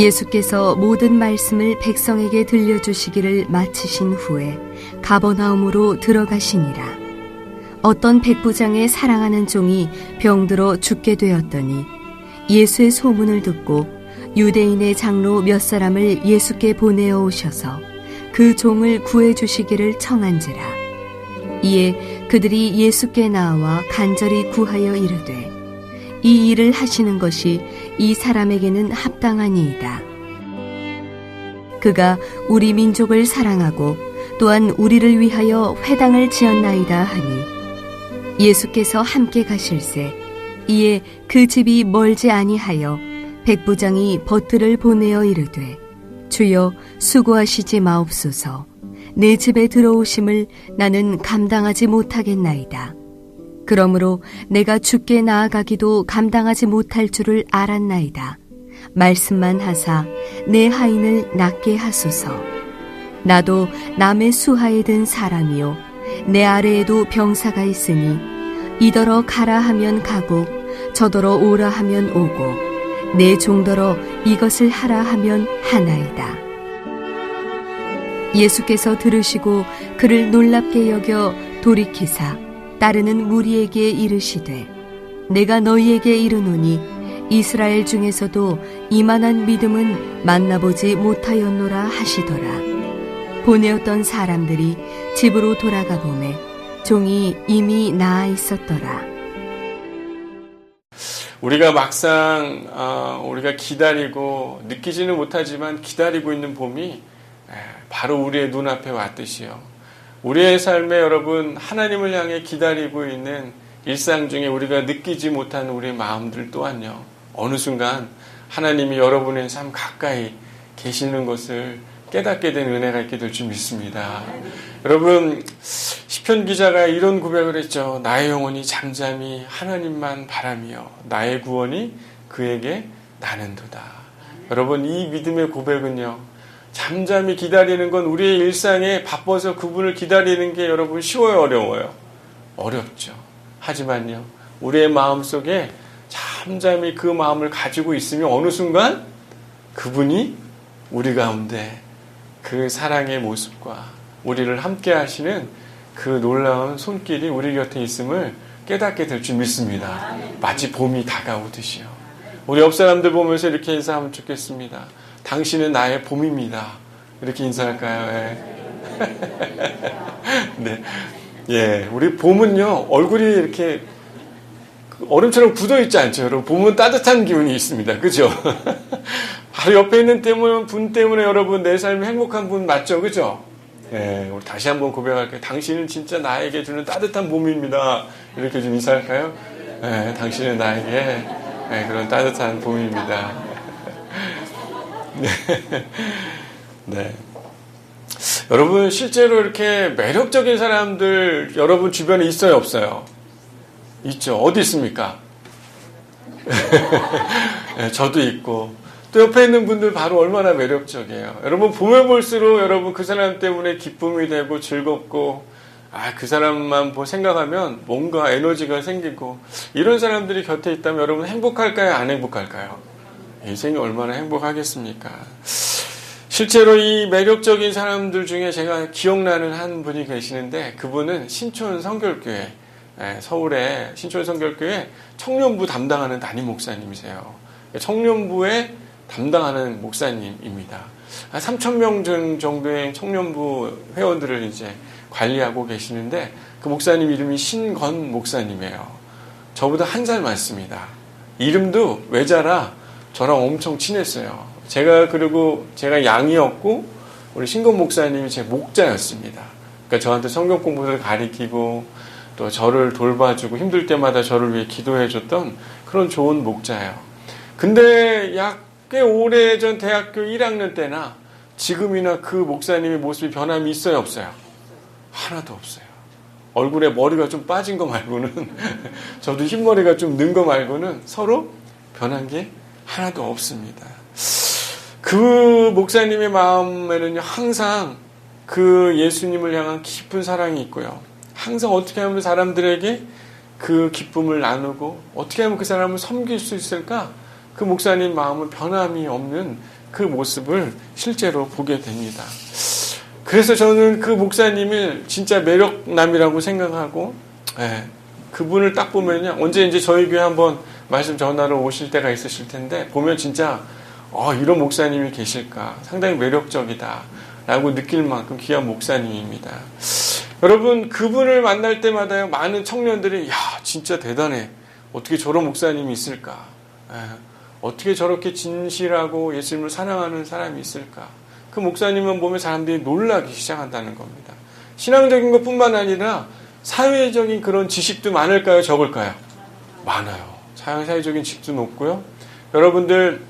예수께서 모든 말씀을 백성에게 들려주시기를 마치신 후에 가버나움으로 들어가시니라. 어떤 백부장의 사랑하는 종이 병들어 죽게 되었더니 예수의 소문을 듣고 유대인의 장로 몇 사람을 예수께 보내어 오셔서 그 종을 구해 주시기를 청한지라. 이에 그들이 예수께 나와 간절히 구하여 이르되 이 일을 하시는 것이 이 사람에게는 합당하니이다. 그가 우리 민족을 사랑하고 또한 우리를 위하여 회당을 지었나이다 하니 예수께서 함께 가실새 이에 그 집이 멀지 아니하여 백부장이 버틀을 보내어 이르되 주여 수고하시지 마옵소서. 내 집에 들어오심을 나는 감당하지 못하겠나이다. 그러므로 내가 주께 나아가기도 감당하지 못할 줄을 알았나이다. 말씀만 하사 내 하인을 낫게 하소서. 나도 남의 수하에 든 사람이요 내 아래에도 병사가 있으니 이더러 가라 하면 가고 저더러 오라 하면 오고 내 종더러 이것을 하라 하면 하나이다. 예수께서 들으시고 그를 놀랍게 여겨 돌이키사 따르는 무리에게 이르시되 내가 너희에게 이르노니 이스라엘 중에서도 이만한 믿음은 만나보지 못하였노라 하시더라. 보내었던 사람들이 집으로 돌아가 보매 종이 이미 나아 있었더라. 우리가 막상 우리가 기다리고 느끼지는 못하지만 기다리고 있는 봄이 바로 우리의 눈앞에 왔듯이요. 우리의 삶에 여러분 하나님을 향해 기다리고 있는 일상 중에 우리가 느끼지 못하는 우리의 마음들 또한요. 어느 순간 하나님이 여러분의 삶 가까이 계시는 것을 깨닫게 된 은혜가 있게 될 줄 믿습니다. 여러분 시편 기자가 이런 고백을 했죠. 나의 영혼이 잠잠히 하나님만 바라며 나의 구원이 그에게 나는도다. 여러분 이 믿음의 고백은요. 잠잠히 기다리는 건 우리의 일상에 바빠서 그분을 기다리는 게 여러분 쉬워요 어려워요? 어렵죠. 하지만요. 우리의 마음속에 잠잠히 그 마음을 가지고 있으면 어느 순간 그분이 우리 가운데 그 사랑의 모습과 우리를 함께 하시는 그 놀라운 손길이 우리 곁에 있음을 깨닫게 될 줄 믿습니다. 마치 봄이 다가오듯이요. 우리 옆 사람들 보면서 이렇게 인사하면 좋겠습니다. 당신은 나의 봄입니다. 이렇게 인사할까요? 네. 예, 우리 봄은요, 얼굴이 이렇게 얼음처럼 굳어있지 않죠. 여러분, 봄은 따뜻한 기운이 있습니다. 그죠? 바로 옆에 있는 분 때문에 여러분, 내 삶이 행복한 분 맞죠? 그죠? 예, 우리 다시 한번 고백할게요. 당신은 진짜 나에게 주는 따뜻한 봄입니다. 이렇게 좀 인사할까요? 예, 당신은 나에게 그런 따뜻한 봄입니다. 네. 네. 여러분, 실제로 이렇게 매력적인 사람들 여러분 주변에 있어요, 없어요? 있죠. 어디 있습니까? 네, 저도 있고. 또 옆에 있는 분들 바로 얼마나 매력적이에요. 여러분, 보면 볼수록 여러분 그 사람 때문에 기쁨이 되고 즐겁고, 그 사람만 생각하면 뭔가 에너지가 생기고, 이런 사람들이 곁에 있다면 여러분 행복할까요? 안 행복할까요? 인생이 얼마나 행복하겠습니까? 실제로 이 매력적인 사람들 중에 제가 기억나는 한 분이 계시는데 그분은 신촌 성결교회, 서울의 신촌 성결교회 청년부 담당하는 담임 목사님이세요. 청년부에 담당하는 목사님입니다. 한 3,000명 정도의 청년부 회원들을 이제 관리하고 계시는데 그 목사님 이름이 신건 목사님이에요. 저보다 한 살 많습니다. 이름도 외자라 저랑 엄청 친했어요. 제가 양이었고 우리 신건 목사님이 제 목자였습니다. 그러니까 저한테 성경 공부를 가르치고 또 저를 돌봐주고 힘들 때마다 저를 위해 기도해줬던 그런 좋은 목자예요. 근데 약 꽤 오래전 대학교 1학년 때나 지금이나 그 목사님의 모습이 변함이 있어요, 없어요? 하나도 없어요. 얼굴에 머리가 좀 빠진 거 말고는 저도 흰머리가 좀 는 거 말고는 서로 변한 게 하나도 없습니다. 그 목사님의 마음에는 항상 그 예수님을 향한 깊은 사랑이 있고요. 항상 어떻게 하면 사람들에게 그 기쁨을 나누고 어떻게 하면 그 사람을 섬길 수 있을까? 그 목사님 마음은 변함이 없는 그 모습을 실제로 보게 됩니다. 그래서 저는 그 목사님을 진짜 매력남이라고 생각하고, 그분을 딱 보면요, 언제 이제 저희 교회 한번 말씀 전하러 오실 때가 있으실 텐데, 보면 진짜 이런 목사님이 계실까, 상당히 매력적이다 라고 느낄 만큼 귀한 목사님입니다. 여러분, 그분을 만날 때마다 많은 청년들이 야, 진짜 대단해, 어떻게 저런 목사님이 있을까, 어떻게 저렇게 진실하고 예수님을 사랑하는 사람이 있을까. 그 목사님만 보면 사람들이 놀라기 시작한다는 겁니다. 신앙적인 것뿐만 아니라 사회적인 그런 지식도 많을까요, 적을까요? 많아요. 사회적인 지식도 높고요. 여러분들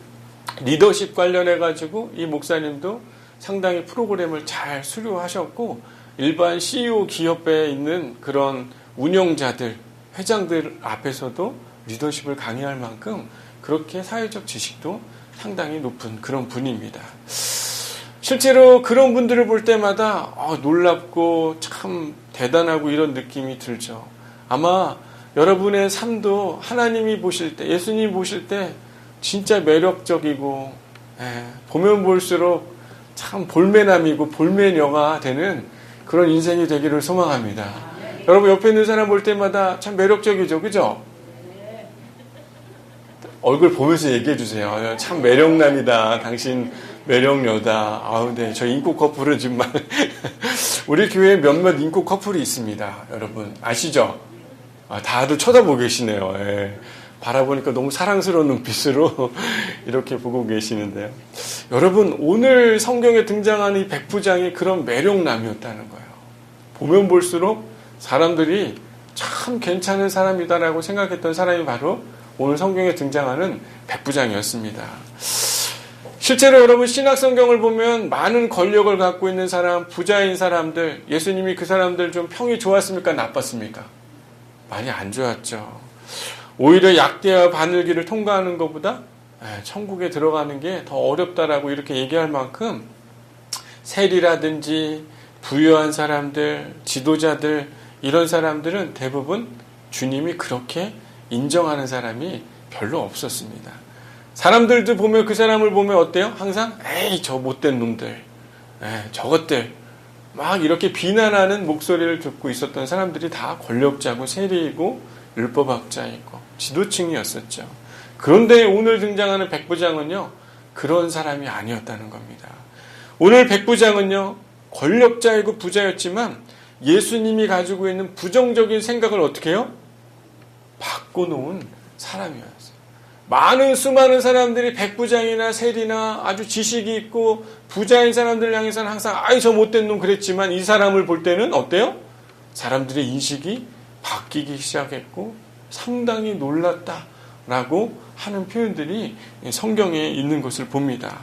리더십 관련해 가지고 이 목사님도 상당히 프로그램을 잘 수료하셨고, 일반 CEO 기업에 있는 그런 운영자들, 회장들 앞에서도 리더십을 강의할 만큼 그렇게 사회적 지식도 상당히 높은 그런 분입니다. 실제로 그런 분들을 볼 때마다 놀랍고 참 대단하고 이런 느낌이 들죠. 아마 여러분의 삶도 하나님이 보실 때, 예수님이 보실 때 진짜 매력적이고, 보면 볼수록 참 볼매남이고 볼매녀가 되는 그런 인생이 되기를 소망합니다. 여러분 옆에 있는 사람 볼 때마다 참 매력적이죠, 그죠? 얼굴 보면서 얘기해 주세요. 참 매력남이다, 당신 매력녀다. 네, 저 인고 커플은 정말 우리 교회에 몇몇 인고 커플이 있습니다. 여러분 아시죠? 다들 쳐다보고 계시네요. 바라보니까 너무 사랑스러운 눈빛으로 이렇게 보고 계시는데요. 여러분, 오늘 성경에 등장하는 이 백부장이 그런 매력남이었다는 거예요. 보면 볼수록 사람들이 참 괜찮은 사람이다라고 생각했던 사람이 바로 오늘 성경에 등장하는 백부장이었습니다. 실제로 여러분 신약 성경을 보면 많은 권력을 갖고 있는 사람, 부자인 사람들, 예수님이 그 사람들 좀 평이 좋았습니까? 나빴습니까? 많이 안 좋았죠. 오히려 약대와 바늘길을 통과하는 것보다 천국에 들어가는 게 더 어렵다라고 이렇게 얘기할 만큼 세리라든지 부유한 사람들, 지도자들, 이런 사람들은 대부분 주님이 그렇게 인정하는 사람이 별로 없었습니다. 사람들도 보면 그 사람을 보면 어때요? 항상 에이 저 못된 놈들, 저것들 막 이렇게 비난하는 목소리를 듣고 있었던 사람들이 다 권력자고 세리이고 율법학자이고 지도층이었었죠. 그런데 오늘 등장하는 백부장은요, 그런 사람이 아니었다는 겁니다. 오늘 백부장은요, 권력자이고 부자였지만 예수님이 가지고 있는 부정적인 생각을 어떻게 해요? 바꿔놓은 사람이었어요. 많은 수많은 사람들이 백부장이나 세리나 아주 지식이 있고 부자인 사람들 향해서는 항상 아이 저 못된 놈 그랬지만 이 사람을 볼 때는 어때요? 사람들의 인식이 바뀌기 시작했고 상당히 놀랐다라고 하는 표현들이 성경에 있는 것을 봅니다.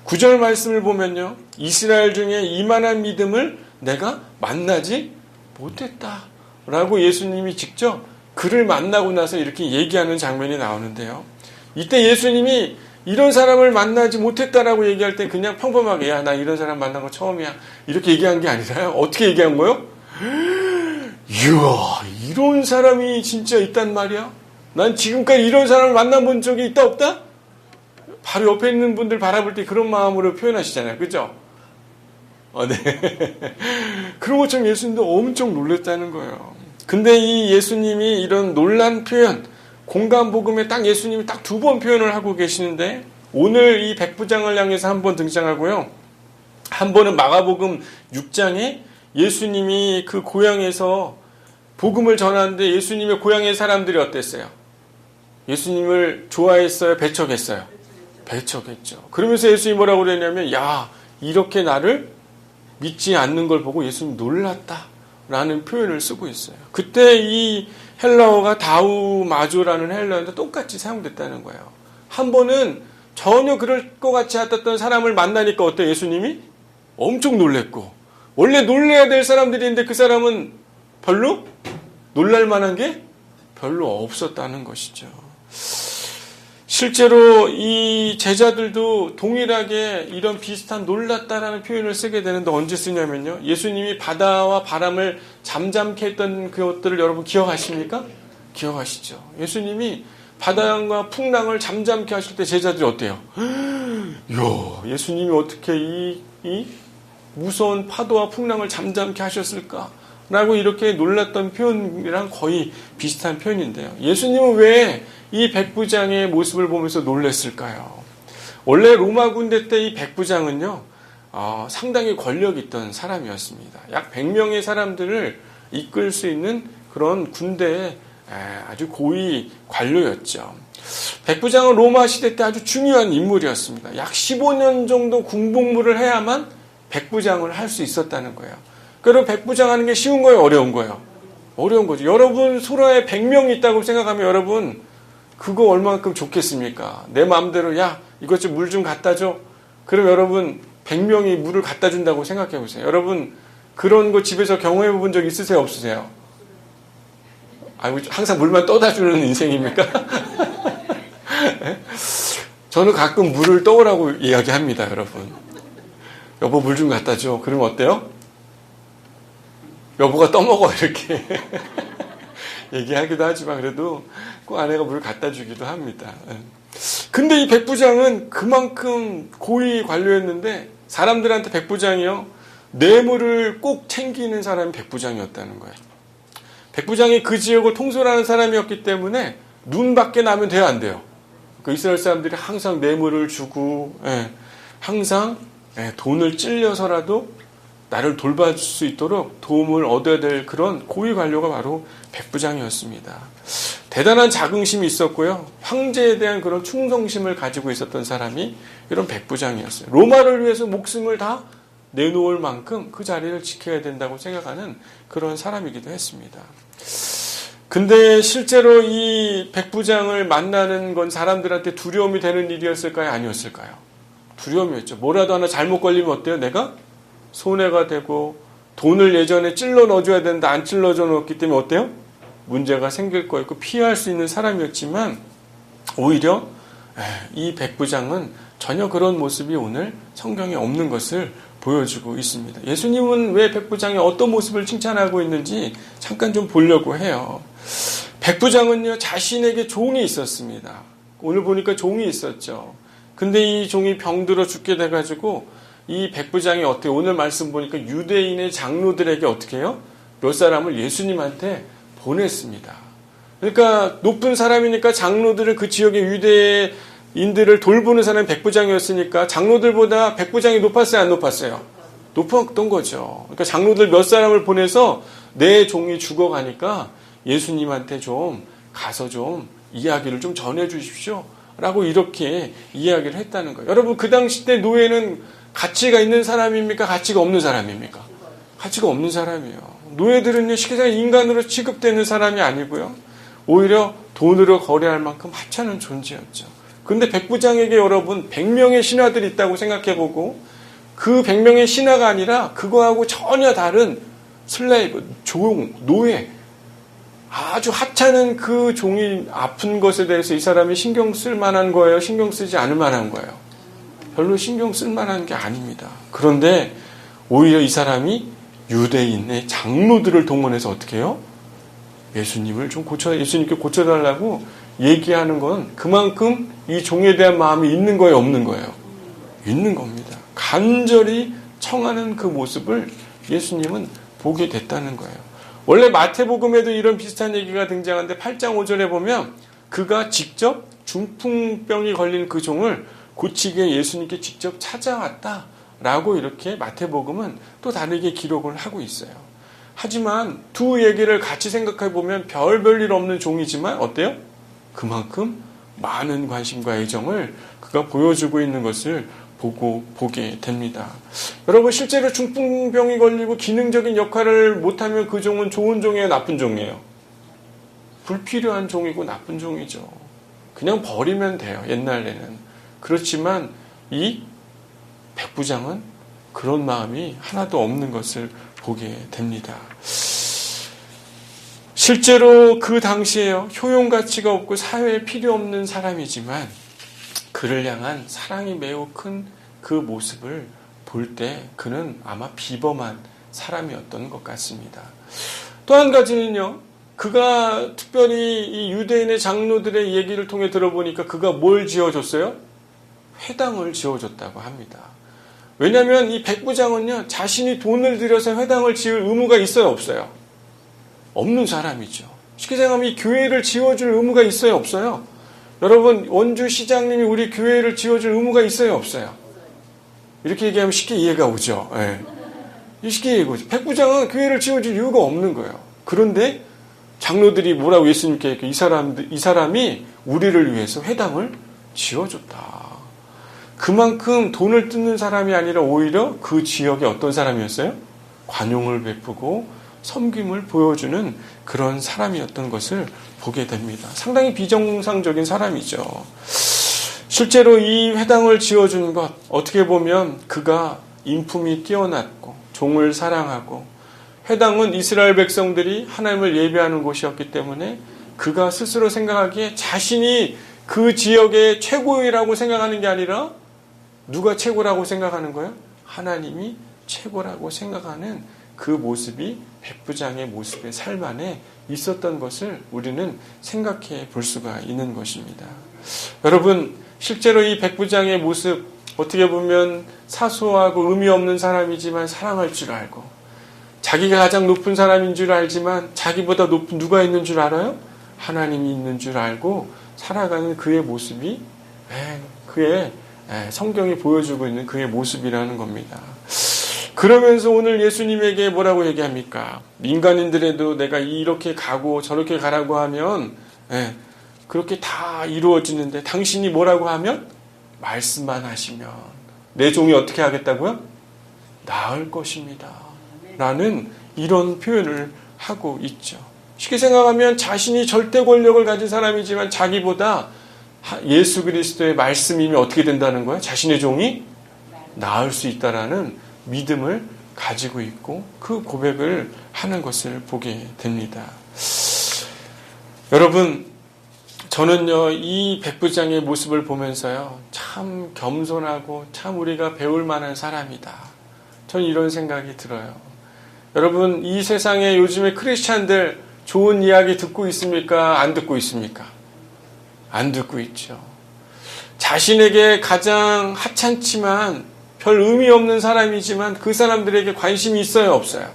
9절 말씀을 보면요, 이스라엘 중에 이만한 믿음을 내가 만나지 못했다라고 예수님이 직접 그를 만나고 나서 이렇게 얘기하는 장면이 나오는데요. 이때 예수님이 이런 사람을 만나지 못했다라고 얘기할 때 그냥 평범하게 야, 나 이런 사람 만난 거 처음이야 이렇게 얘기한 게 아니라요. 어떻게 얘기한 거예요? 이야, 이런 사람이 진짜 있단 말이야? 난 지금까지 이런 사람을 만나본 적이 있다 없다? 바로 옆에 있는 분들 바라볼 때 그런 마음으로 표현하시잖아요. 그죠? 네. 그런 것처럼 예수님도 엄청 놀랐다는 거예요. 근데 이 예수님이 이런 놀란 표현, 공감복음에 딱 예수님이 딱 2번 표현을 하고 계시는데, 오늘 이 백부장을 향해서 한 번 등장하고요. 한 번은 마가복음 6장에 예수님이 그 고향에서 복음을 전하는데 예수님의 고향의 사람들이 어땠어요? 예수님을 좋아했어요? 배척했어요? 배척했죠. 그러면서 예수님이 뭐라고 그랬냐면, 야, 이렇게 나를 믿지 않는 걸 보고 예수님 놀랐다 라는 표현을 쓰고 있어요. 그때 이 헬라어가 다우마조라는 헬라어인데 똑같이 사용됐다는 거예요. 한 번은 전혀 그럴 것 같지 않았던 사람을 만나니까 어때요? 예수님이 엄청 놀랬고, 원래 놀래야 될 사람들이 있는데 그 사람은 별로 놀랄 만한 게 별로 없었다는 것이죠. 실제로 이 제자들도 동일하게 이런 비슷한 놀랐다라는 표현을 쓰게 되는데 언제 쓰냐면요, 예수님이 바다와 바람을 잠잠케 했던 그것들을 여러분 기억하십니까? 기억하시죠? 예수님이 바다와 풍랑을 잠잠케 하실 때 제자들이 어때요? 요 예수님이 어떻게 이 무서운 파도와 풍랑을 잠잠케 하셨을까? 라고 이렇게 놀랐던 표현이랑 거의 비슷한 표현인데요. 예수님은 왜 이 백부장의 모습을 보면서 놀랐을까요? 원래 로마 군대 때 이 백부장은요, 상당히 권력 있던 사람이었습니다. 약 100명의 사람들을 이끌 수 있는 그런 군대의 아주 고위 관료였죠. 백부장은 로마 시대 때 아주 중요한 인물이었습니다. 약 15년 정도 군복무를 해야만 백부장을 할 수 있었다는 거예요. 그럼 백부장 하는 게 쉬운 거예요? 어려운 거예요? 어려운 거죠. 여러분 소라에 100명이 있다고 생각하면 여러분 그거 얼마만큼 좋겠습니까? 내 마음대로 야 이것 좀 물 좀 갖다 줘. 그럼 여러분 100명이 물을 갖다 준다고 생각해 보세요. 여러분 그런 거 집에서 경험해 본 적 있으세요? 없으세요? 항상 물만 떠다 주는 인생입니까? 저는 가끔 물을 떠오라고 이야기합니다, 여러분. 여보 물 좀 갖다 줘. 그러면 어때요? 여보가 떠먹어 이렇게 얘기하기도 하지만 그래도 꼭 아내가 물 갖다 주기도 합니다. 근데 이 백부장은 그만큼 고위 관료였는데 사람들한테 백부장이요 뇌물을 꼭 챙기는 사람이 백부장이었다는 거예요. 백부장이 그 지역을 통솔하는 사람이었기 때문에 눈밖에 나면 돼요, 안 돼요? 그 이스라엘 사람들이 항상 뇌물을 주고 항상 돈을 찔려서라도 나를 돌봐줄 수 있도록 도움을 얻어야 될 그런 고위 관료가 바로 백부장이었습니다. 대단한 자긍심이 있었고요. 황제에 대한 그런 충성심을 가지고 있었던 사람이 이런 백부장이었어요. 로마를 위해서 목숨을 다 내놓을 만큼 그 자리를 지켜야 된다고 생각하는 그런 사람이기도 했습니다. 근데 실제로 이 백부장을 만나는 건 사람들한테 두려움이 되는 일이었을까요? 아니었을까요? 두려움이었죠. 뭐라도 하나 잘못 걸리면 어때요? 내가 손해가 되고 돈을 예전에 찔러 넣어줘야 되는데 안 찔러줘 넣었기 때문에 어때요? 문제가 생길 거였고 피할 수 있는 사람이었지만 오히려 이 백부장은 전혀 그런 모습이 오늘 성경에 없는 것을 보여주고 있습니다. 예수님은 왜 백부장이 어떤 모습을 칭찬하고 있는지 잠깐 좀 보려고 해요. 백부장은요 자신에게 종이 있었습니다. 오늘 보니까 종이 있었죠. 근데 이 종이 병들어 죽게 돼가지고 이 백부장이 어떻게 오늘 말씀 보니까 유대인의 장로들에게 어떻게 해요? 몇 사람을 예수님한테 보냈습니다. 그러니까 높은 사람이니까 장로들은 그 지역의 유대인들을 돌보는 사람이 백부장이었으니까 장로들보다 백부장이 높았어요? 안 높았어요? 높았던 거죠. 그러니까 장로들 몇 사람을 보내서 내 종이 죽어가니까 예수님한테 좀 가서 좀 이야기를 좀 전해 주십시오. 라고 이렇게 이야기를 했다는 거예요. 여러분 그 당시 때 노예는 가치가 있는 사람입니까? 가치가 없는 사람입니까? 가치가 없는 사람이에요. 노예들은요, 실제로 인간으로 취급되는 사람이 아니고요. 오히려 돈으로 거래할 만큼 하찮은 존재였죠. 근데 백부장에게 여러분 100명의 신하들이 있다고 생각해보고 그 100명의 신하가 아니라 그거하고 전혀 다른 슬레이브, 종, 노예, 아주 하찮은 그 종이 아픈 것에 대해서 이 사람이 신경 쓸 만한 거예요? 신경 쓰지 않을 만한 거예요? 별로 신경 쓸 만한 게 아닙니다. 그런데 오히려 이 사람이 유대인의 장로들을 동원해서 어떻게 해요? 예수님께 고쳐달라고 얘기하는 건 그만큼 이 종에 대한 마음이 있는 거예요? 없는 거예요? 있는 겁니다. 간절히 청하는 그 모습을 예수님은 보게 됐다는 거예요. 원래 마태복음에도 이런 비슷한 얘기가 등장하는데 8장 5절에 보면 그가 직접 중풍병이 걸린 그 종을 고치게 예수님께 직접 찾아왔다라고 이렇게 마태복음은 또 다르게 기록을 하고 있어요. 하지만 두 얘기를 같이 생각해 보면 별일 없는 종이지만 어때요? 그만큼 많은 관심과 애정을 그가 보여주고 있는 것을 보게 됩니다. 여러분 실제로 중풍병이 걸리고 기능적인 역할을 못하면 그 종은 좋은 종이에요? 나쁜 종이에요? 불필요한 종이고 나쁜 종이죠. 그냥 버리면 돼요. 옛날에는. 그렇지만 이 백부장은 그런 마음이 하나도 없는 것을 보게 됩니다. 실제로 그 당시에요. 효용 가치가 없고 사회에 필요 없는 사람이지만 그를 향한 사랑이 매우 큰 그 모습을 볼 때 그는 아마 비범한 사람이었던 것 같습니다. 또 한 가지는요. 그가 특별히 이 유대인의 장로들의 얘기를 통해 들어보니까 그가 뭘 지어줬어요? 회당을 지어줬다고 합니다. 왜냐하면 이 백부장은요, 자신이 돈을 들여서 회당을 지을 의무가 있어요, 없어요? 없는 사람이죠. 쉽게 생각하면 이 교회를 지어줄 의무가 있어요, 없어요? 여러분, 원주 시장님이 우리 교회를 지어줄 의무가 있어요, 없어요? 이렇게 얘기하면 쉽게 이해가 오죠. 예. 쉽게 이해가 오죠. 백부장은 교회를 지어줄 이유가 없는 거예요. 그런데 장로들이 뭐라고 예수님께 이렇게 이 사람이 우리를 위해서 회당을 지어줬다. 그만큼 돈을 뜯는 사람이 아니라 오히려 그 지역에 어떤 사람이었어요? 관용을 베푸고 섬김을 보여주는 그런 사람이었던 것을 보게 됩니다. 상당히 비정상적인 사람이죠. 실제로 이 회당을 지어준 것, 어떻게 보면 그가 인품이 뛰어났고 종을 사랑하고, 회당은 이스라엘 백성들이 하나님을 예배하는 곳이었기 때문에 그가 스스로 생각하기에 자신이 그 지역의 최고이라고 생각하는 게 아니라 누가 최고라고 생각하는 거예요? 하나님이 최고라고 생각하는 그 모습이 백부장의 모습의 삶 안에 있었던 것을 우리는 생각해 볼 수가 있는 것입니다. 여러분, 실제로 이 백부장의 모습, 어떻게 보면 사소하고 의미 없는 사람이지만 사랑할 줄 알고, 자기가 가장 높은 사람인 줄 알지만 자기보다 높은 누가 있는 줄 알아요? 하나님이 있는 줄 알고 살아가는 그의 모습이 그의 성경이 보여주고 있는 그의 모습이라는 겁니다. 그러면서 오늘 예수님에게 뭐라고 얘기합니까? 민간인들에도 내가 이렇게 가고 저렇게 가라고 하면 그렇게 다 이루어지는데 당신이 뭐라고 하면 말씀만 하시면 내 종이 어떻게 하겠다고요? 나을 것입니다. 라는 이런 표현을 하고 있죠. 쉽게 생각하면 자신이 절대 권력을 가진 사람이지만 자기보다 예수 그리스도의 말씀이면 어떻게 된다는 거예요? 자신의 종이 나을 수 있다라는 믿음을 가지고 있고 그 고백을 하는 것을 보게 됩니다. 여러분, 저는요, 이 백부장의 모습을 보면서요, 참 겸손하고 참 우리가 배울 만한 사람이다. 저는 이런 생각이 들어요. 여러분, 이 세상에 요즘에 크리스찬들 좋은 이야기 듣고 있습니까? 안 듣고 있습니까? 안 듣고 있죠. 자신에게 가장 하찮지만 별 의미 없는 사람이지만 그 사람들에게 관심이 있어요, 없어요?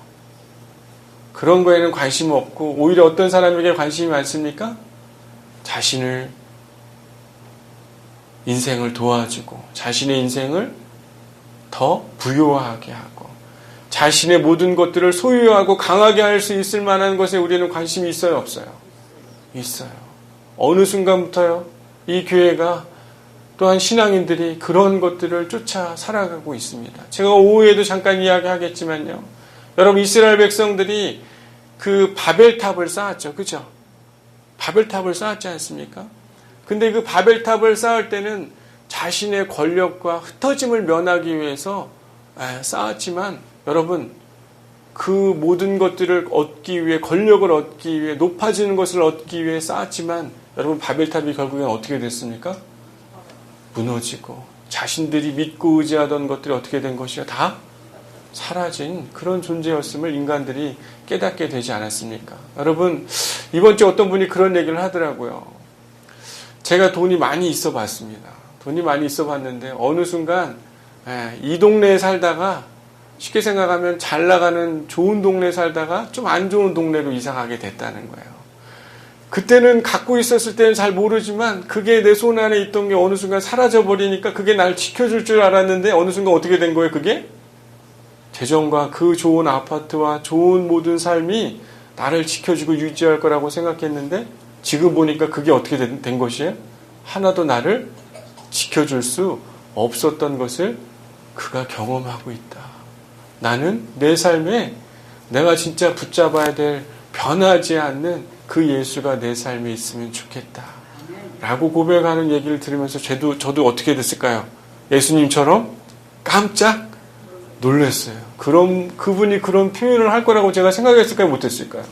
그런 거에는 관심 없고 오히려 어떤 사람에게 관심이 많습니까? 자신을, 인생을 도와주고 자신의 인생을 더 부유하게 하고 자신의 모든 것들을 소유하고 강하게 할 수 있을 만한 것에 우리는 관심이 있어요, 없어요? 있어요. 어느 순간부터요, 이 교회가 또한 신앙인들이 그런 것들을 쫓아 살아가고 있습니다. 제가 오후에도 잠깐 이야기하겠지만요, 여러분, 이스라엘 백성들이 그 바벨탑을 쌓았죠. 그죠? 바벨탑을 쌓았지 않습니까? 근데 그 바벨탑을 쌓을 때는 자신의 권력과 흩어짐을 면하기 위해서 쌓았지만, 여러분, 그 모든 것들을 얻기 위해, 권력을 얻기 위해, 높아지는 것을 얻기 위해 쌓았지만, 여러분, 바벨탑이 결국엔 어떻게 됐습니까? 무너지고 자신들이 믿고 의지하던 것들이 어떻게 된 것이요? 다 사라진 그런 존재였음을 인간들이 깨닫게 되지 않았습니까? 여러분, 이번 주에 어떤 분이 그런 얘기를 하더라고요. 제가 돈이 많이 있어 봤습니다. 돈이 많이 있어 봤는데 어느 순간 이 동네에 살다가, 쉽게 생각하면 잘 나가는 좋은 동네에 살다가 좀 안 좋은 동네로 이사가게 됐다는 거예요. 그때는 갖고 있었을 때는 잘 모르지만 그게 내 손 안에 있던 게 어느 순간 사라져버리니까 그게 날 지켜줄 줄 알았는데 어느 순간 어떻게 된 거예요? 그게 재정과 그 좋은 아파트와 좋은 모든 삶이 나를 지켜주고 유지할 거라고 생각했는데 지금 보니까 그게 어떻게 된 것이에요? 하나도 나를 지켜줄 수 없었던 것을 그가 경험하고 있다. 나는 내 삶에 내가 진짜 붙잡아야 될 변하지 않는 그 예수가 내 삶에 있으면 좋겠다 라고 고백하는 얘기를 들으면서 저도 어떻게 됐을까요? 예수님처럼 깜짝 놀랐어요. 그럼 그분이 그런 표현을 할 거라고 제가 생각했을까요? 못했을까요?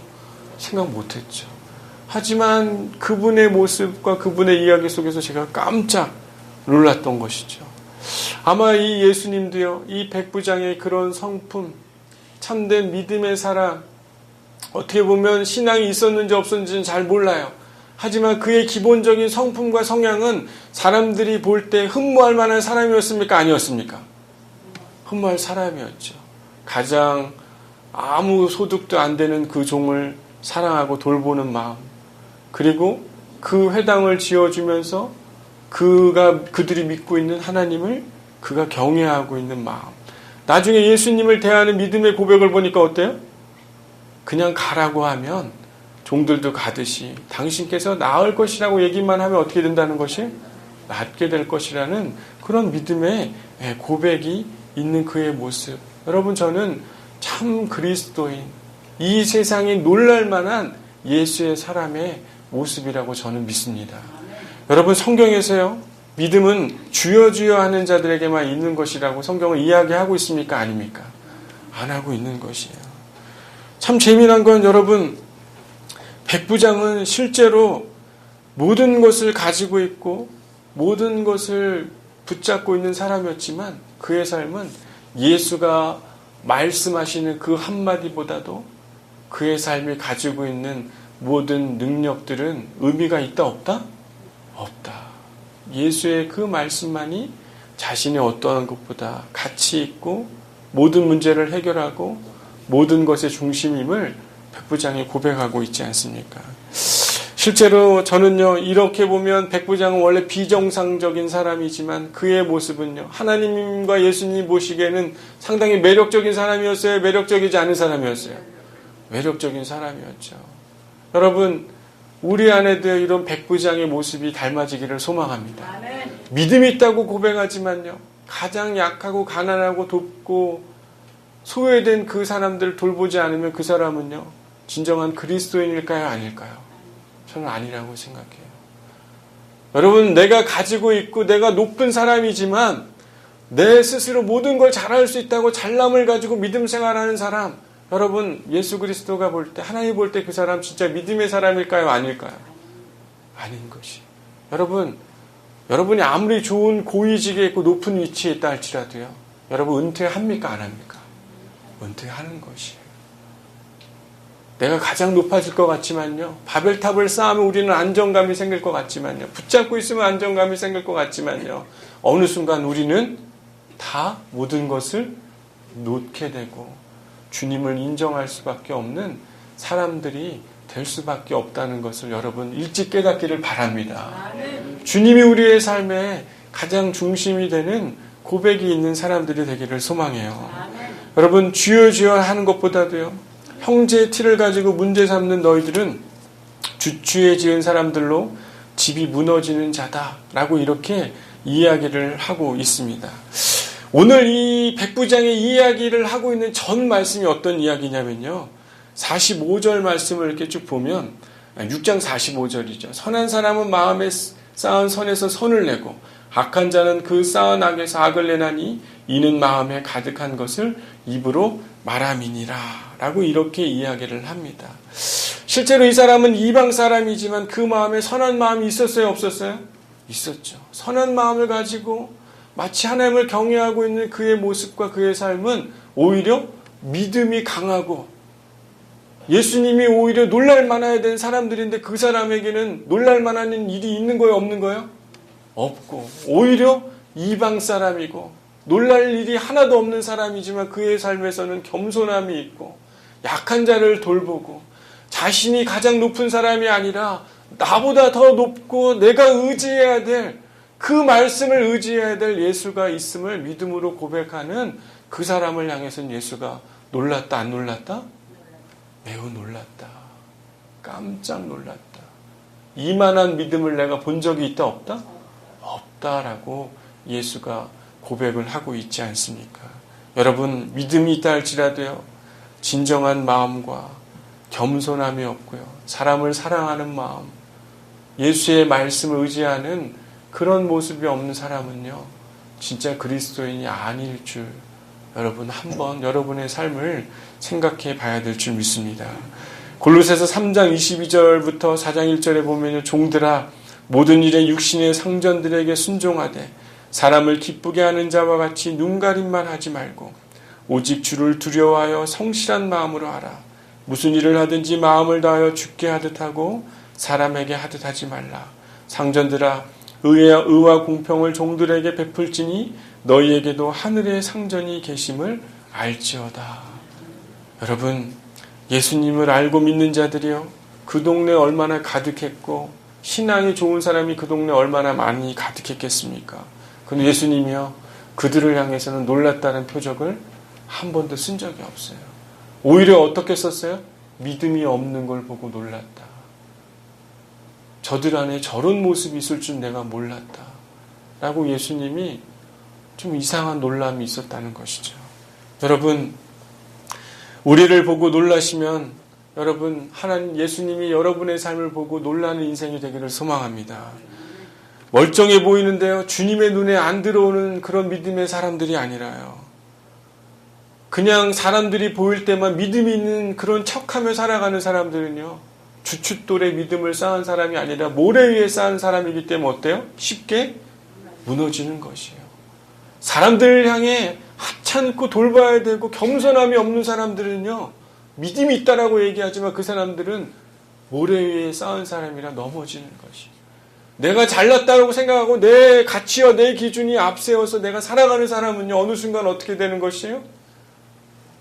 생각 못했죠. 하지만 그분의 모습과 그분의 이야기 속에서 제가 깜짝 놀랐던 것이죠. 아마 이 예수님도요, 이 백부장의 그런 성품, 참된 믿음의 사람, 어떻게 보면 신앙이 있었는지 없었는지는 잘 몰라요. 하지만 그의 기본적인 성품과 성향은 사람들이 볼 때 흠모할 만한 사람이었습니까? 아니었습니까? 흠모할 사람이었죠. 가장 아무 소득도 안 되는 그 종을 사랑하고 돌보는 마음, 그리고 그 회당을 지어주면서 그들이 믿고 있는 하나님을 그가 경외하고 있는 마음. 나중에 예수님을 대하는 믿음의 고백을 보니까 어때요? 그냥 가라고 하면 종들도 가듯이 당신께서 나을 것이라고 얘기만 하면 어떻게 된다는 것이? 낫게 될 것이라는 그런 믿음의 고백이 있는 그의 모습. 여러분, 저는 참 그리스도인, 이 세상이 놀랄 만한 예수의 사람의 모습이라고 저는 믿습니다. 여러분, 성경에서요, 믿음은 주여 주여 하는 자들에게만 있는 것이라고 성경을 이야기하고 있습니까? 아닙니까? 안 하고 있는 것이에요. 참 재미난 건 여러분, 백부장은 실제로 모든 것을 가지고 있고 모든 것을 붙잡고 있는 사람이었지만 그의 삶은 예수가 말씀하시는 그 한마디보다도 그의 삶이 가지고 있는 모든 능력들은 의미가 있다 없다? 없다. 예수의 그 말씀만이 자신의 어떠한 것보다 가치 있고 모든 문제를 해결하고 모든 것의 중심임을 백부장이 고백하고 있지 않습니까? 실제로 저는요, 이렇게 보면 백부장은 원래 비정상적인 사람이지만 그의 모습은요, 하나님과 예수님 보시기에는 상당히 매력적인 사람이었어요? 매력적이지 않은 사람이었어요? 매력적인 사람이었죠. 여러분, 우리 안에도 이런 백부장의 모습이 닮아지기를 소망합니다. 믿음이 있다고 고백하지만요, 가장 약하고 가난하고 돕고 소외된 그 사람들을 돌보지 않으면 그 사람은요, 진정한 그리스도인일까요? 아닐까요? 저는 아니라고 생각해요. 여러분, 내가 가지고 있고 내가 높은 사람이지만 내 스스로 모든 걸 잘할 수 있다고 잘남을 가지고 믿음 생활하는 사람, 여러분, 예수 그리스도가 볼 때, 하나님 볼 때 그 사람 진짜 믿음의 사람일까요? 아닐까요? 아닌 것이. 여러분이 아무리 좋은 고위직에 있고 높은 위치에 있다 할지라도요, 여러분 은퇴합니까? 안 합니까? 은퇴하는 것이에요. 내가 가장 높아질 것 같지만요, 바벨탑을 쌓으면 우리는 안정감이 생길 것 같지만요, 붙잡고 있으면 안정감이 생길 것 같지만요, 어느 순간 우리는 다 모든 것을 놓게 되고 주님을 인정할 수밖에 없는 사람들이 될 수밖에 없다는 것을 여러분 일찍 깨닫기를 바랍니다. 주님이 우리의 삶에 가장 중심이 되는 고백이 있는 사람들이 되기를 소망해요. 여러분, 주여 주여 하는 것보다도요, 형제의 티를 가지고 문제 삼는 너희들은 주추에 지은 사람들로 집이 무너지는 자다라고 이렇게 이야기를 하고 있습니다. 오늘 이 백부장의 이야기를 하고 있는 전 말씀이 어떤 이야기냐면요, 45절 말씀을 이렇게 쭉 보면 6장 45절이죠. 선한 사람은 마음에 쌓은 선에서 선을 내고 악한 자는 그 쌓은 악에서 악을 내나니 이는 마음에 가득한 것을 입으로 말함이니라 라고 이렇게 이야기를 합니다. 실제로 이 사람은 이방 사람이지만 그 마음에 선한 마음이 있었어요? 없었어요? 있었죠. 선한 마음을 가지고 마치 하나님을 경외하고 있는 그의 모습과 그의 삶은 오히려 믿음이 강하고 예수님이 오히려 놀랄 만해야 되는 사람들인데 그 사람에게는 놀랄 만한 일이 있는 거예요? 없는 거예요? 없고 오히려 이방 사람이고 놀랄 일이 하나도 없는 사람이지만 그의 삶에서는 겸손함이 있고 약한 자를 돌보고 자신이 가장 높은 사람이 아니라 나보다 더 높고 내가 의지해야 될 그 말씀을 의지해야 될 예수가 있음을 믿음으로 고백하는 그 사람을 향해서는 예수가 놀랐다 안 놀랐다? 매우 놀랐다. 깜짝 놀랐다. 이만한 믿음을 내가 본 적이 있다 없다? 없다라고 예수가 고백을 하고 있지 않습니까? 여러분, 믿음이 있다 할지라도요, 진정한 마음과 겸손함이 없고요, 사람을 사랑하는 마음, 예수의 말씀을 의지하는 그런 모습이 없는 사람은요, 진짜 그리스도인이 아닐 줄 여러분 한번 여러분의 삶을 생각해 봐야 될 줄 믿습니다. 골로새서 3장 22절부터 4장 1절에 보면요, 종들아 모든 일에 육신의 상전들에게 순종하되 사람을 기쁘게 하는 자와 같이 눈가림만 하지 말고 오직 주를 두려워하여 성실한 마음으로 하라. 무슨 일을 하든지 마음을 다하여 주께 하듯 하고 사람에게 하듯 하지 말라. 상전들아 의와 공평을 종들에게 베풀지니 너희에게도 하늘의 상전이 계심을 알지어다. 여러분, 예수님을 알고 믿는 자들이요, 그 동네 얼마나 가득했고 신앙이 좋은 사람이 그 동네 얼마나 많이 가득했겠습니까? 그런데 예수님이요, 그들을 향해서는 놀랐다는 표적을 한 번도 쓴 적이 없어요. 오히려 어떻게 썼어요? 믿음이 없는 걸 보고 놀랐다. 저들 안에 저런 모습이 있을 줄 내가 몰랐다. 라고 예수님이 좀 이상한 놀람이 있었다는 것이죠. 여러분, 우리를 보고 놀라시면 여러분, 하나님 예수님이 여러분의 삶을 보고 놀라는 인생이 되기를 소망합니다. 멀쩡해 보이는데요, 주님의 눈에 안 들어오는 그런 믿음의 사람들이 아니라요, 그냥 사람들이 보일 때만 믿음이 있는 그런 척하며 살아가는 사람들은요, 주춧돌에 믿음을 쌓은 사람이 아니라 모래 위에 쌓은 사람이기 때문에 어때요? 쉽게 무너지는 것이에요. 사람들을 향해 하찮고 돌봐야 되고 겸손함이 없는 사람들은요, 믿음이 있다라고 얘기하지만 그 사람들은 모래 위에 쌓은 사람이라 넘어지는 것이에요. 내가 잘났다고 생각하고 내 가치와 내 기준이 앞세워서 내가 살아가는 사람은요, 어느 순간 어떻게 되는 것이에요?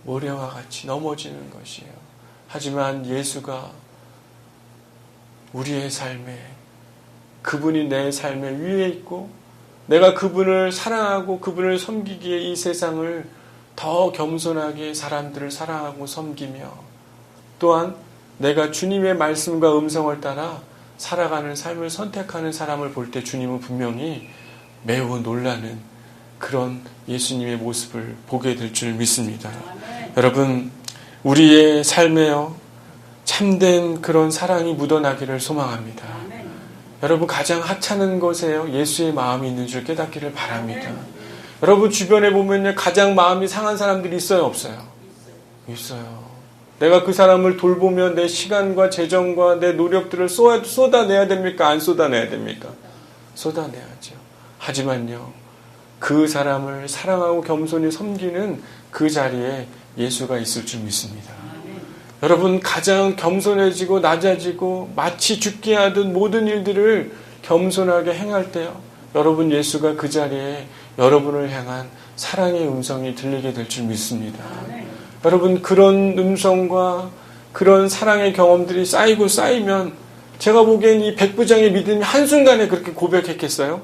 모래와 같이 넘어지는 것이에요. 하지만 예수가 우리의 삶에, 그분이 내 삶의 위에 있고 내가 그분을 사랑하고 그분을 섬기기에 이 세상을 더 겸손하게 사람들을 사랑하고 섬기며, 또한 내가 주님의 말씀과 음성을 따라 살아가는 삶을 선택하는 사람을 볼 때 주님은 분명히 매우 놀라는 그런 예수님의 모습을 보게 될 줄 믿습니다. 여러분, 우리의 삶에요, 참된 그런 사랑이 묻어나기를 소망합니다. 여러분, 가장 하찮은 것에요, 예수의 마음이 있는 줄 깨닫기를 바랍니다. 여러분, 주변에 보면요, 가장 마음이 상한 사람들이 있어요, 없어요? 있어요. 내가 그 사람을 돌보며 내 시간과 재정과 내 노력들을 쏟아내야 됩니까? 안 쏟아내야 됩니까? 쏟아내야죠. 하지만요, 그 사람을 사랑하고 겸손히 섬기는 그 자리에 예수가 있을 줄 믿습니다. 여러분, 가장 겸손해지고 낮아지고 마치 죽게 하듯 모든 일들을 겸손하게 행할 때요, 여러분, 예수가 그 자리에 여러분을 향한 사랑의 음성이 들리게 될 줄 믿습니다. 여러분, 그런 음성과 그런 사랑의 경험들이 쌓이고 쌓이면 제가 보기엔 이 백부장의 믿음이 한순간에 그렇게 고백했겠어요?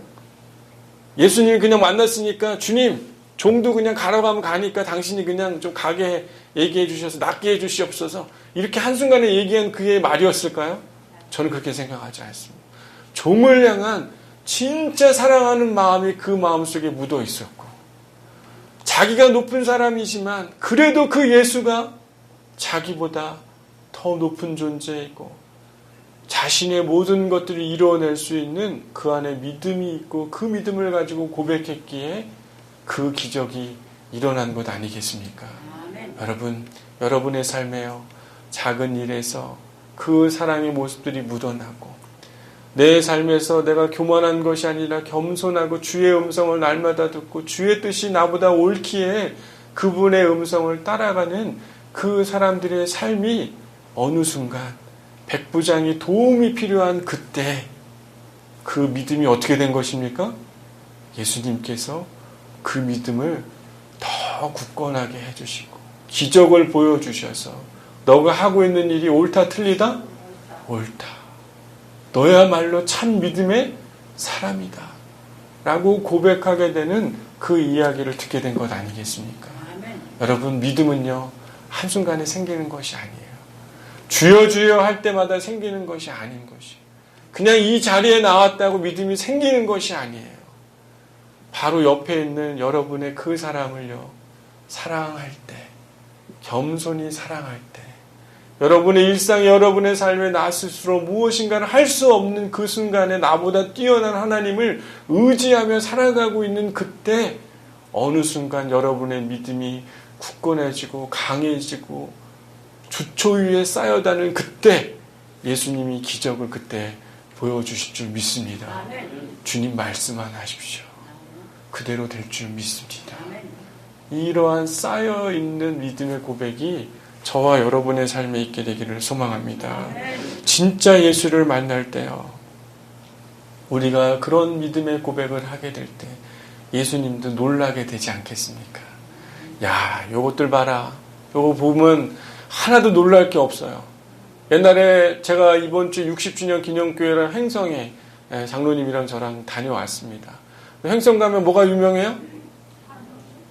예수님이 그냥 만났으니까 주님, 종도 그냥 가라고 하면 가니까 당신이 그냥 좀 가게 얘기해 주셔서 낫게 해 주시옵소서, 이렇게 한순간에 얘기한 그의 말이었을까요? 저는 그렇게 생각하지 않습니다. 종을 향한 진짜 사랑하는 마음이 그 마음속에 묻어 있었고, 자기가 높은 사람이지만 그래도 그 예수가 자기보다 더 높은 존재이고 자신의 모든 것들을 이루어낼 수 있는 그 안에 믿음이 있고 그 믿음을 가지고 고백했기에 그 기적이 일어난 것 아니겠습니까? 여러분, 여러분의 삶에요, 작은 일에서 그 사랑의 모습들이 묻어나고 내 삶에서 내가 교만한 것이 아니라 겸손하고 주의 음성을 날마다 듣고 주의 뜻이 나보다 옳기에 그분의 음성을 따라가는 그 사람들의 삶이 어느 순간 백부장이 도움이 필요한 그때 그 믿음이 어떻게 된 것입니까? 예수님께서 그 믿음을 더 굳건하게 해주시고 기적을 보여주셔서 너가 하고 있는 일이 옳다 틀리다? 옳다. 너야말로 참 믿음의 사람이다 라고 고백하게 되는 그 이야기를 듣게 된 것 아니겠습니까? 여러분, 믿음은요, 한순간에 생기는 것이 아니에요. 주여 주여 할 때마다 생기는 것이 아닌 것이, 그냥 이 자리에 나왔다고 믿음이 생기는 것이 아니에요. 바로 옆에 있는 여러분의 그 사람을요, 사랑할 때, 겸손히 사랑할 때, 여러분의 일상, 여러분의 삶에 나 스스로 무엇인가를 할 수 없는 그 순간에 나보다 뛰어난 하나님을 의지하며 살아가고 있는 그때 어느 순간 여러분의 믿음이 굳건해지고 강해지고 주초 위에 쌓여다는 그때 예수님이 기적을 그때 보여주실 줄 믿습니다. 주님 말씀만 하십시오. 그대로 될 줄 믿습니다. 이러한 쌓여있는 믿음의 고백이 저와 여러분의 삶에 있게 되기를 소망합니다. 진짜 예수를 만날 때요, 우리가 그런 믿음의 고백을 하게 될 때 예수님도 놀라게 되지 않겠습니까? 야, 요것들 봐라. 요거 보면 하나도 놀랄 게 없어요. 옛날에 제가 이번 주 60주년 기념교회랑 행성에 장로님이랑 저랑 다녀왔습니다. 행성 가면 뭐가 유명해요?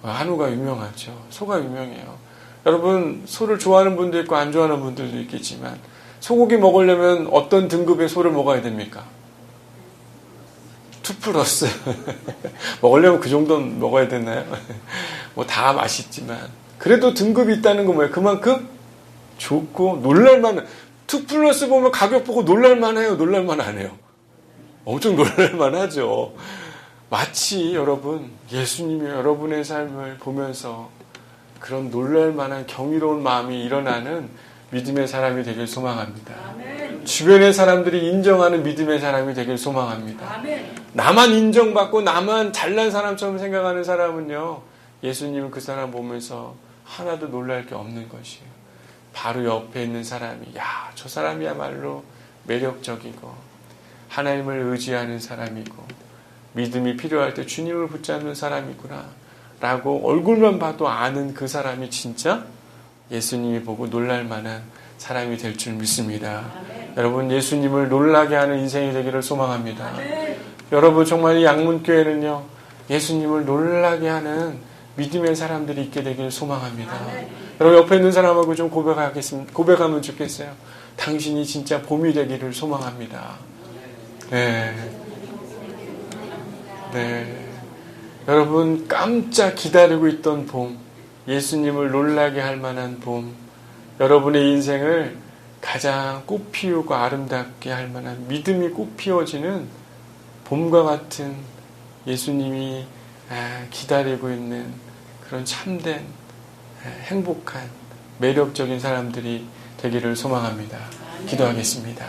한우가 유명하죠. 소가 유명해요. 여러분, 소를 좋아하는 분도 있고 안 좋아하는 분들도 있겠지만 소고기 먹으려면 어떤 등급의 소를 먹어야 됩니까? 2+. 먹으려면 그 정도는 먹어야 되나요? 뭐 다 맛있지만 그래도 등급이 있다는 건 뭐예요? 그만큼 좋고 놀랄만한. 2+ 보면 가격 보고 놀랄만해요? 놀랄만 안 해요? 엄청 놀랄만하죠. 마치 여러분, 예수님이 여러분의 삶을 보면서 그런 놀랄만한 경이로운 마음이 일어나는 믿음의 사람이 되길 소망합니다. 아멘. 주변의 사람들이 인정하는 믿음의 사람이 되길 소망합니다. 아멘. 나만 인정받고 나만 잘난 사람처럼 생각하는 사람은요, 예수님은 그 사람 보면서 하나도 놀랄 게 없는 것이에요. 바로 옆에 있는 사람이, 야, 저 사람이야말로 매력적이고 하나님을 의지하는 사람이고 믿음이 필요할 때 주님을 붙잡는 사람이구나 라고 얼굴만 봐도 아는 그 사람이 진짜 예수님이 보고 놀랄 만한 사람이 될 줄 믿습니다. 아멘. 여러분, 예수님을 놀라게 하는 인생이 되기를 소망합니다. 아멘. 여러분, 정말 이 양문교회는요, 예수님을 놀라게 하는 믿음의 사람들이 있게 되기를 소망합니다. 아멘. 여러분, 옆에 있는 사람하고 좀 고백하면 좋겠어요. 당신이 진짜 봄이 되기를 소망합니다. 네. 네. 여러분, 깜짝 기다리고 있던 봄, 예수님을 놀라게 할 만한 봄, 여러분의 인생을 가장 꽃피우고 아름답게 할 만한 믿음이 꽃피워지는 봄과 같은 예수님이 기다리고 있는 그런 참된 행복한 매력적인 사람들이 되기를 소망합니다. 기도하겠습니다.